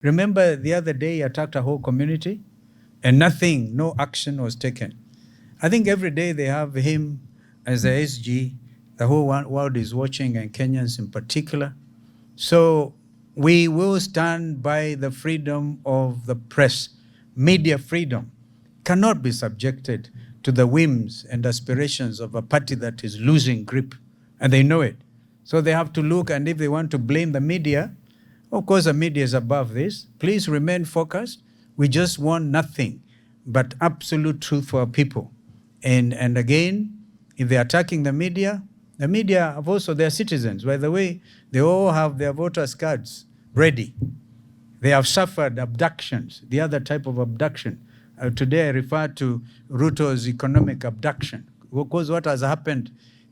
Remember the other day he attacked a whole community and nothing, no action was taken. I think every day they have him as the SG. The whole world is watching, and Kenyans in particular. So we will stand by the freedom of the press. Media freedom cannot be subjected to the whims and aspirations of a party that is losing grip, and they know it. So they have to look, and if they want to blame the media, of course the media is above this. Please remain focused. We just want nothing but absolute truth for our people. And again, if they're attacking the media have also their citizens. By the way, they all have their voters' cards ready. They have suffered abductions, the other type of abduction. Today I refer to Ruto's economic abduction, because what has happened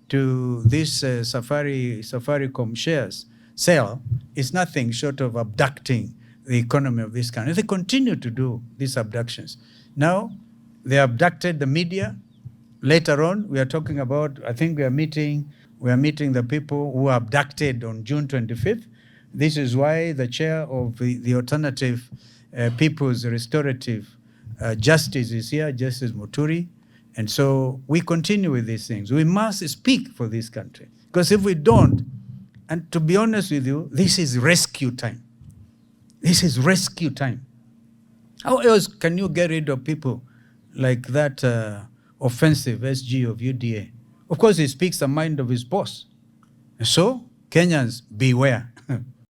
to this Safaricom shares sale is nothing short of abducting the economy of this country. They continue to do these abductions. Now, they abducted the media. Later on, we are talking about, I think we are meeting the people who were abducted on June 25th. This is why the chair of the Alternative People's Restorative Justice is here, Justice Muturi. And so we continue with these things. We must speak for this country. Because if we don't, and to be honest with you, this is rescue time. This is rescue time. How else can you get rid of people like that offensive SG of UDA? Of course, he speaks the mind of his boss. And so, Kenyans, beware.